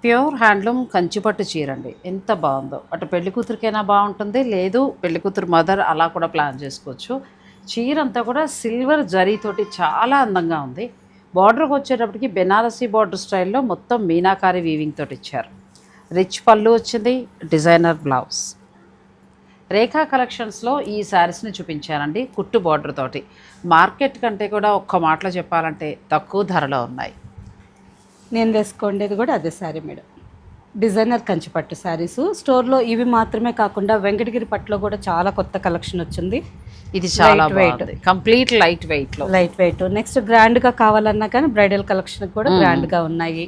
Pure handloom కంచిపట్టు చీర అండి. ఎంత బాగుందో! అటు పెళ్లి కూతురికైనా బాగుంటుంది, లేదు పెళ్లి కూతురు మదర్ అలా కూడా ప్లాన్ చేసుకోవచ్చు. చీర అంతా కూడా సిల్వర్ జరీతోటి చాలా అందంగా ఉంది. బార్డర్కి వచ్చేటప్పటికి బెనారసీ బార్డర్ స్టైల్లో మొత్తం మీనాకారి వీవింగ్ తోటి ఇచ్చారు. రిచ్ పళ్ళు వచ్చింది, డిజైనర్ బ్లౌజ్. రేఖా కలెక్షన్స్లో ఈ శారీస్ని చూపించానండి, కుట్టు బార్డర్ తోటి. మార్కెట్ కంటే కూడా ఒక్క మాటలో చెప్పాలంటే తక్కువ ధరలో ఉన్నాయి. నేను వేసుకోండేది కూడా అదే శారీ మేడం. డిజైనర్ కంచిపట్టు శారీస్ స్టోర్లో ఇవి మాత్రమే కాకుండా వెంకటగిరి పట్టులో కూడా చాలా కొత్త కలెక్షన్ వచ్చింది. ఇది చాలా బాగుంది, కంప్లీట్ లైట్ వెయిట్లో. Light weight. నెక్స్ట్ గ్రాండ్గా కావాలన్నా కానీ బ్రైడల్ కలెక్షన్ కూడా గ్రాండ్గా ఉన్నాయి.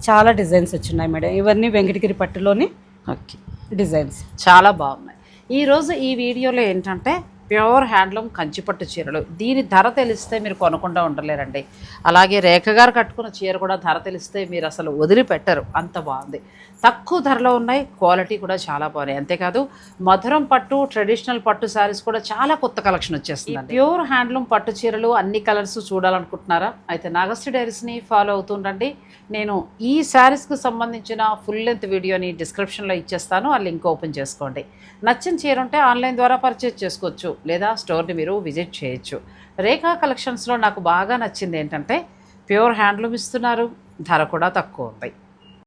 చాలా డిజైన్స్ వచ్చినాయి మేడం. ఇవన్నీ వెంకటగిరి పట్టులోని ఓకే డిజైన్స్ చాలా బాగున్నాయి. ఈరోజు ఈ వీడియోలో ఏంటంటే ప్యూర్ హ్యాండ్లూమ్ కంచిపట్టు చీరలు. దీని ధర తెలిస్తే మీరు కొనకుండా ఉండలేరండి. అలాగే రేఖ గారు కట్టుకున్న చీర కూడా ధర తెలిస్తే మీరు అసలు వదిలిపెట్టరు, అంత బాగుంది. తక్కువ ధరలో ఉన్నాయి, క్వాలిటీ కూడా చాలా బాగున్నాయి. అంతేకాదు మధురం పట్టు, ట్రెడిషనల్ పట్టు శారీస్ కూడా చాలా కొత్త కలెక్షన్ వచ్చేస్తుంది. ప్యూర్ హ్యాండ్లూమ్ పట్టు చీరలు అన్ని కలర్స్ చూడాలనుకుంటున్నారా? అయితే నాగశ్రీ డైరీస్ని ఫాలో అవుతుండండి. నేను ఈ శారీస్కి సంబంధించిన ఫుల్ లెంత్ వీడియోని డిస్క్రిప్షన్లో ఇచ్చేస్తాను, ఆ లింక్ ఓపెన్ చేసుకోండి. నచ్చిన చీర ఉంటే ఆన్లైన్ ద్వారా పర్చేజ్ చేసుకోవచ్చు, లేదా స్టోర్ని మీరు విజిట్ చేయొచ్చు. రేఖా కలెక్షన్స్లో నాకు బాగా నచ్చింది ఏంటంటే ప్యూర్ హ్యాండ్లూమ్ ఇస్తున్నారు, ధర కూడా తక్కువ ఉంది.